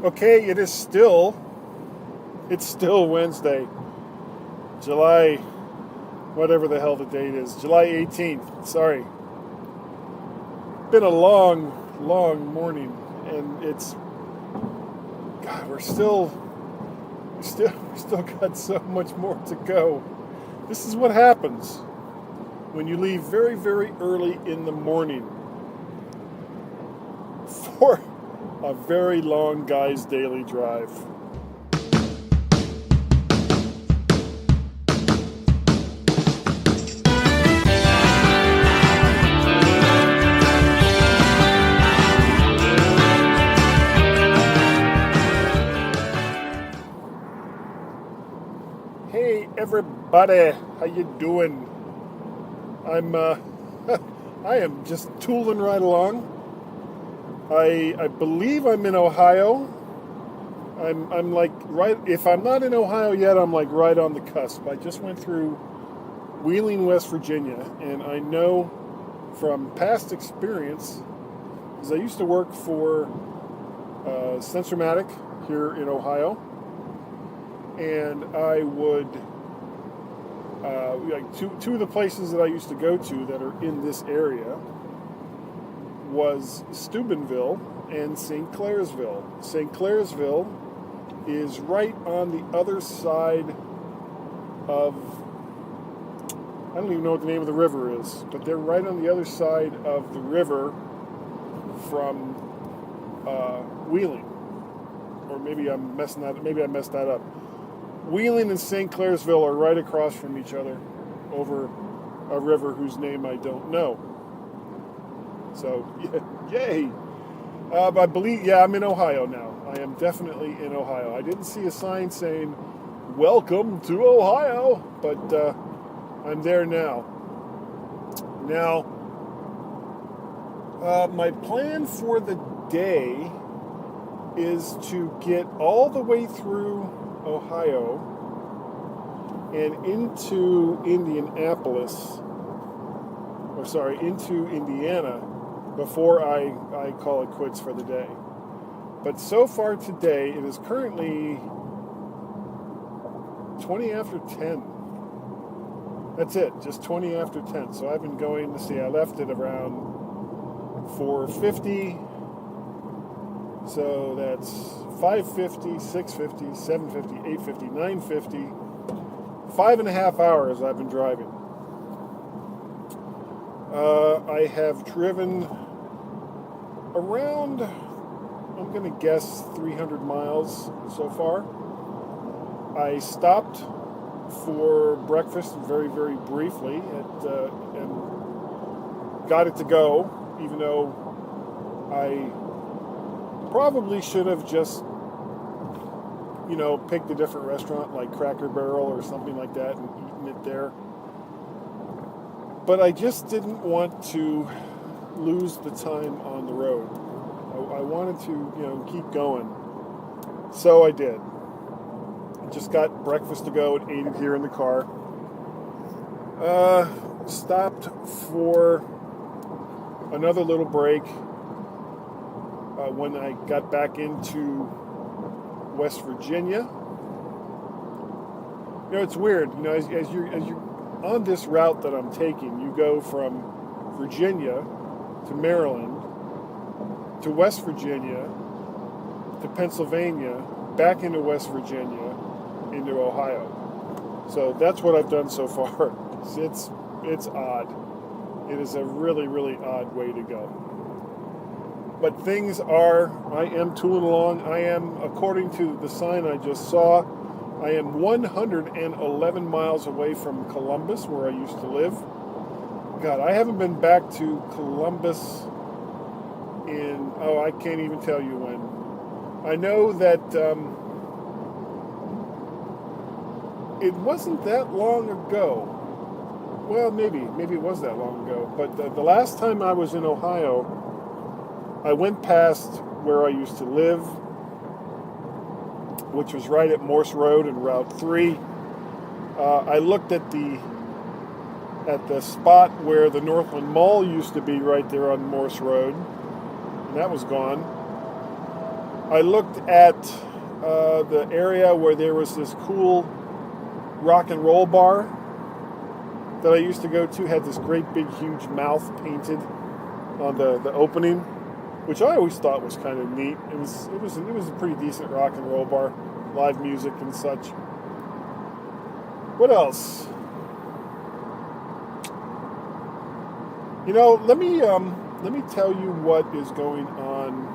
Okay, it's still Wednesday, July, whatever the hell the date is, July 18th. Sorry. Been a long morning, and God, we still got so much more to go. This is what happens when you leave very, very early in the morning for a very long guy's daily drive. Hey everybody, how you doing? I am just tooling right along. I believe I'm in Ohio. I'm like right, if I'm not in Ohio yet, I'm like right on the cusp. I just went through Wheeling, West Virginia, and I know from past experience, because I used to work for Sensormatic here in Ohio, and I would like two of the places that I used to go to that are in this area was Steubenville and St. Clairsville. St. Clairsville is right on the other side of, I don't even know what the name of the river is, but they're right on the other side of the river from Wheeling. Or maybe I messed that up. Wheeling and St. Clairsville are right across from each other over a river whose name I don't know. So, yay! But I believe, I'm in Ohio now. I am definitely in Ohio. I didn't see a sign saying, "Welcome to Ohio," but I'm there now. Now, my plan for the day is to get all the way through Ohio and into into Indiana before I call it quits for the day. But so far today, it is currently 20 after 10. That's it, just 20 after 10. So I've been going, I left at around 4:50. So that's 5:50, 6:50, 7:50, 8:50, 9:50. 5.5 hours I've been driving. I have driven around, I'm going to guess 300 miles so far. I stopped for breakfast very, very briefly and got it to go, even though I probably should have just, picked a different restaurant like Cracker Barrel or something like that and eaten it there. But I just didn't want to lose the time on the road. I wanted to, keep going. So I did. I just got breakfast to go and ate it here in the car. Stopped for another little break when I got back into West Virginia. It's weird. As you're on this route that I'm taking, you go from Virginia to Maryland to West Virginia to Pennsylvania, back into West Virginia, into Ohio. So that's what I've done so far. It's odd. It is a really, really odd way to go. But I am tooling along. I am, according to the sign I just saw, I am 111 miles away from Columbus, where I used to live. God, I haven't been back to Columbus I can't even tell you when. I know that it wasn't that long ago. Well, maybe it was that long ago. But the last time I was in Ohio, I went past where I used to live, which was right at Morse Road and Route 3. I looked at the spot where the Northland Mall used to be, right there on Morse Road, and that was gone. I looked at the area where there was this cool rock and roll bar that I used to go to. Had this great big huge mouth painted on the opening, which I always thought was kind of neat. It was a pretty decent rock and roll bar, live music and such. What else? Let me tell you what is going on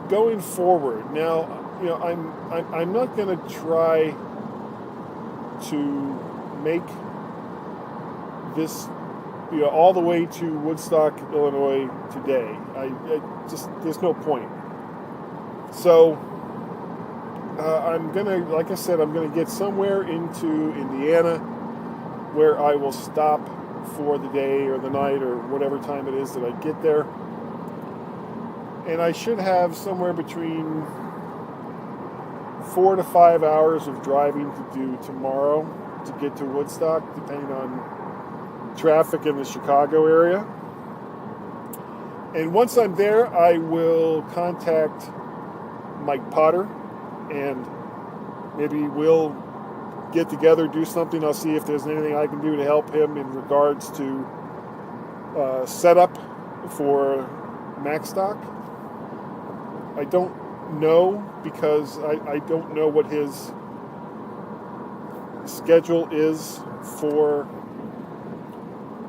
going forward. Now, I'm not going to try to make this all the way to Woodstock, Illinois today. I just, there's no point. So I'm gonna, like I said, I'm gonna get somewhere into Indiana where I will stop for the day or the night or whatever time it is that I get there. And I should have somewhere between 4 to 5 hours of driving to do tomorrow to get to Woodstock, depending on traffic in the Chicago area. And once I'm there, I will contact Mike Potter, and maybe we'll get together, do something. I'll see if there's anything I can do to help him in regards to setup for Macstock. I don't know, because I don't know what his schedule is for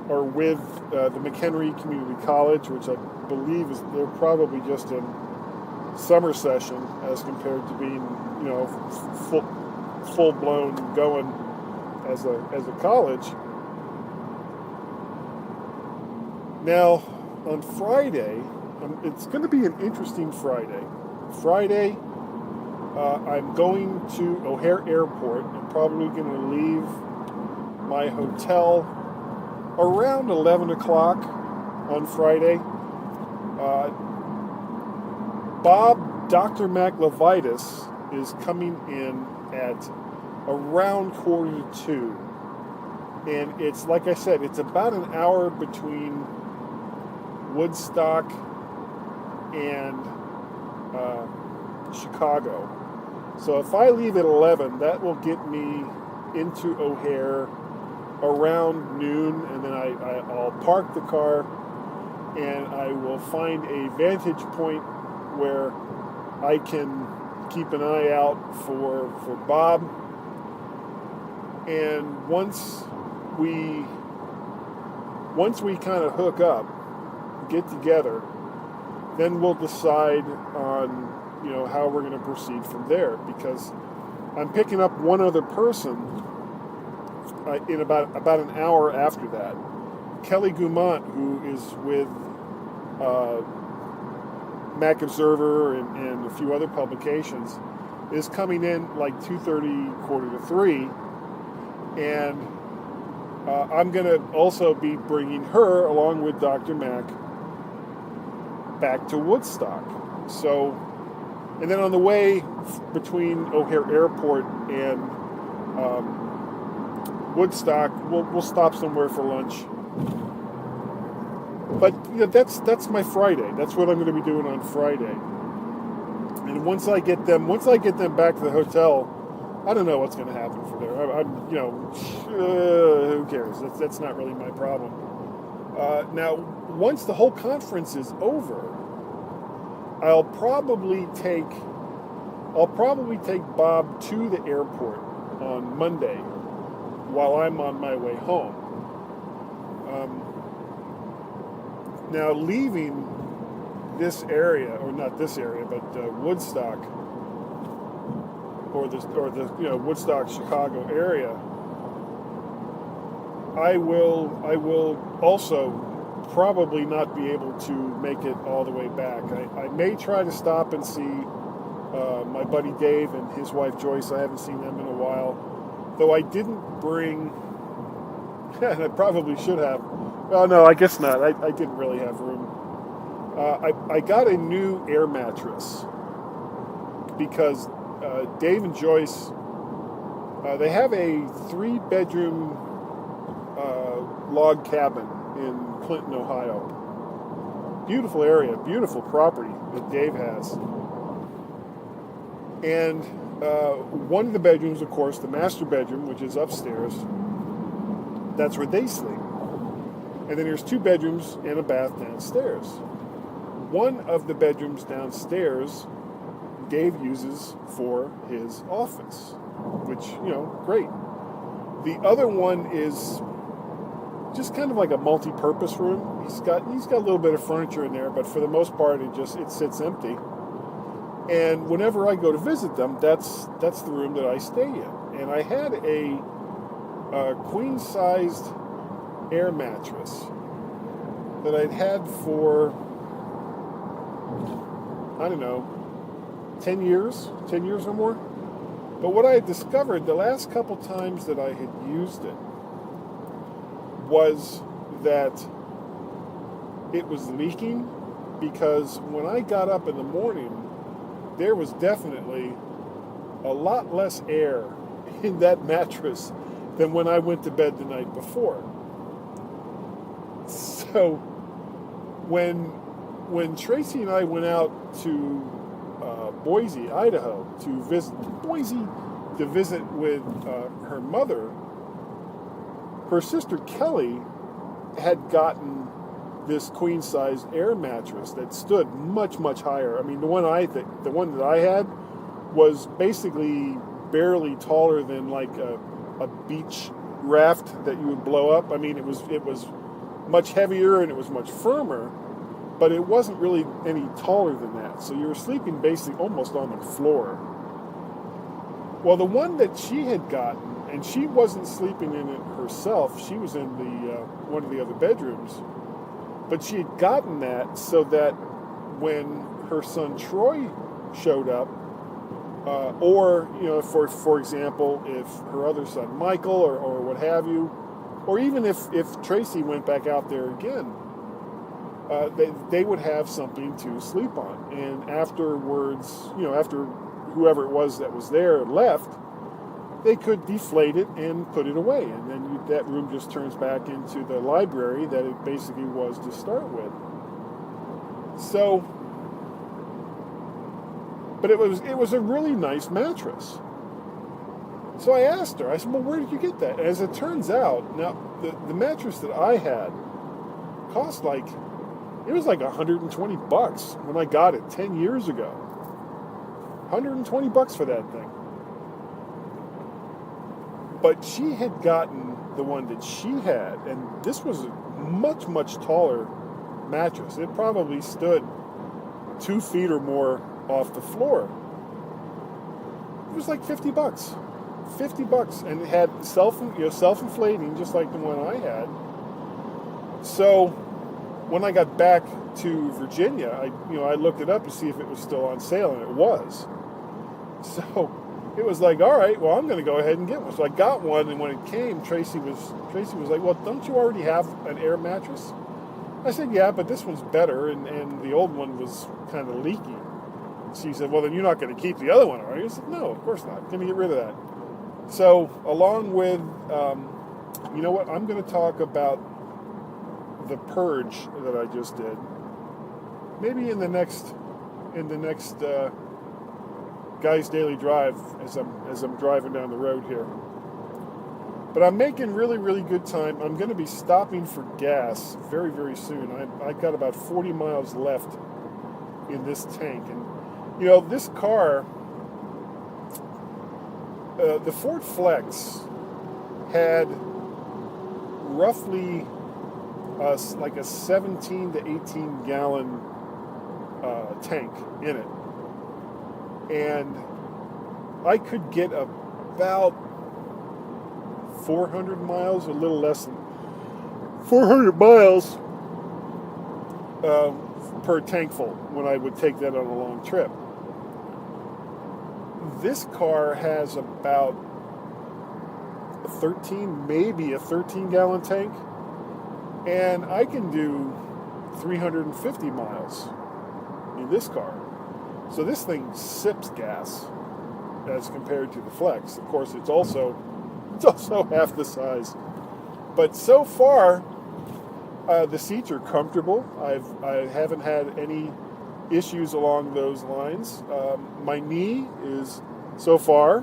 or with the McHenry Community College, which I believe they're probably just in summer session as compared to being, full blown going as a college. Now, on Friday, it's going to be an interesting Friday. Friday, I'm going to O'Hare Airport. I'm probably going to leave my hotel around 11 o'clock on Friday. Dr. Mac Levitas is coming in at around 1:45. And it's, like I said, it's about an hour between Woodstock and Chicago. So if I leave at 11, that will get me into O'Hare around noon, and then I'll park the car and I will find a vantage point where I can keep an eye out for Bob. And once we kind of hook up, get together, then we'll decide on how we're going to proceed from there, because I'm picking up one other person in about an hour after that. Kelly Gumont, who is with Mac Observer and a few other publications, is coming in like 2:30, 2:45, and I'm going to also be bringing her, along with Dr. Mac, back to Woodstock. So, and then on the way between O'Hare Airport and Woodstock, we'll stop somewhere for lunch. But that's my Friday. That's what I'm going to be doing on Friday. And once I get them back to the hotel, I don't know what's going to happen from there. Who cares? That's not really my problem. Now, once the whole conference is over, I'll probably take Bob to the airport on Monday while I'm on my way home. Now, leaving this area, or not this area, but Woodstock, or the Woodstock, Chicago area, I will also probably not be able to make it all the way back. I may try to stop and see my buddy Dave and his wife Joyce. I haven't seen them in a while, though I didn't bring, and I probably should have. Well, no, I guess not. I didn't really have room. I got a new air mattress because Dave and Joyce, they have a 3-bedroom log cabin in Clinton, Ohio. Beautiful area, beautiful property that Dave has. And one of the bedrooms, of course, the master bedroom, which is upstairs, that's where they sleep. And then there's 2 bedrooms and a bath downstairs. One of the bedrooms downstairs Dave uses for his office, which, great. The other one is just kind of like a multi-purpose room. He's got a little bit of furniture in there, but for the most part it sits empty. And whenever I go to visit them, that's the room that I stay in. And I had a queen-sized air mattress that I'd had for, I don't know, 10 years or more. But what I had discovered the last couple times that I had used it was that it was leaking, because when I got up in the morning, there was definitely a lot less air in that mattress than when I went to bed the night before. So when Tracy and I went out to Boise, Idaho, to visit with her mother, her sister Kelly had gotten this queen-size air mattress that stood much, much higher. I mean, the one that I had was basically barely taller than like a beach raft that you would blow up. I mean, it was much heavier and it was much firmer, but it wasn't really any taller than that. So you were sleeping basically almost on the floor. Well, the one that she had gotten, and she wasn't sleeping in it herself, she was in one of the other bedrooms, but she had gotten that so that when her son Troy showed up, or for example, if her other son Michael or what have you, or even if Tracy went back out there again, they would have something to sleep on. And afterwards, after whoever it was that was there left, they could deflate it and put it away. And then that room just turns back into the library that it basically was to start with. So, but it was a really nice mattress. So I asked her, I said, well, where did you get that? And as it turns out, now, the mattress that I had cost it was like $120 when I got it 10 years ago. $120 for that thing. But she had gotten the one that she had, and this was a much, much taller mattress. It probably stood 2 feet or more off the floor. It was like $50. $50, and it had self-inflating, just like the one I had. So when I got back to Virginia, I looked it up to see if it was still on sale, and it was. So it was like, all right, well, I'm going to go ahead and get one. So I got one, and when it came, Tracy was like, well, don't you already have an air mattress? I said, yeah, but this one's better, and the old one was kind of leaky. She said, well, then you're not going to keep the other one, are you? I said, no, of course not. I'm going to get rid of that. So along with, you know what, I'm going to talk about the purge that I just did. Maybe in the next Guy's Daily Drive as I'm driving down the road here. But I'm making really, really good time. I'm going to be stopping for gas very, very soon. I've got about 40 miles left in this tank. And, this car, the Ford Flex had roughly like a 17 to 18 gallon tank in it. And I could get about 400 miles, a little less than 400 miles per tank full when I would take that on a long trip. This car has about a 13 gallon tank, and I can do 350 miles in this car. So this thing sips gas as compared to the Flex. Of course, it's also half the size. But so far, The seats are comfortable. I haven't had any issues along those lines. My knee is so far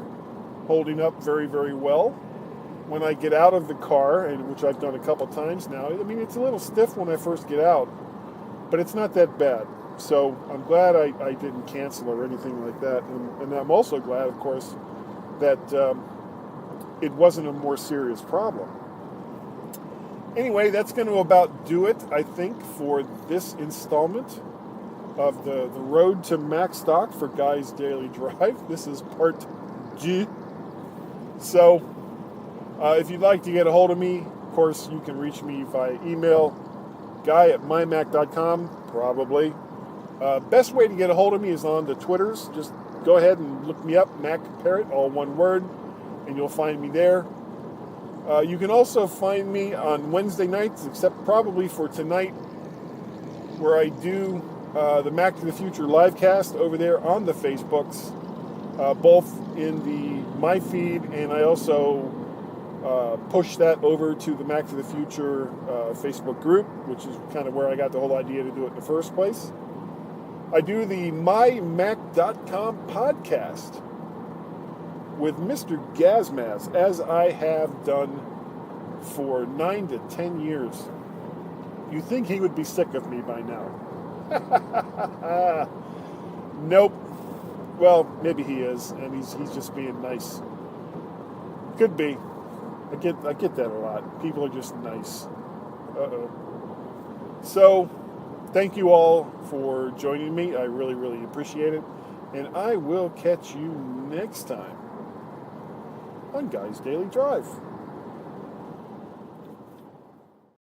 holding up very, very well. When I get out of the car, and which I've done a couple times now, I mean, it's a little stiff when I first get out, but it's not that bad. So I'm glad I didn't cancel or anything like that. And I'm also glad, of course, that it wasn't a more serious problem. Anyway, that's going to about do it, I think, for this installment of the Road to Macstock for Guy's Daily Drive. This is part G. So, if you'd like to get a hold of me, of course, you can reach me via email, guy@mymac.com, probably. Best way to get a hold of me is on the Twitters. Just go ahead and look me up, Mac Parrot, all one word, and you'll find me there. You can also find me on Wednesday nights, except probably for tonight, where I do the Mac to the Future livecast over there on the Facebooks, both in the My feed, and I also push that over to the Mac to the Future Facebook group, which is kind of where I got the whole idea to do it in the first place. I do the MyMac.com podcast with Mr. Gazmaz, as I have done for 9 to 10 years. You'd think he would be sick of me by now. Nope. Well, maybe he is, and he's just being nice. Could be. I get that a lot. People are just nice. So, thank you all for joining me. I really, really appreciate it. And I will catch you next time on Guy's Daily Drive.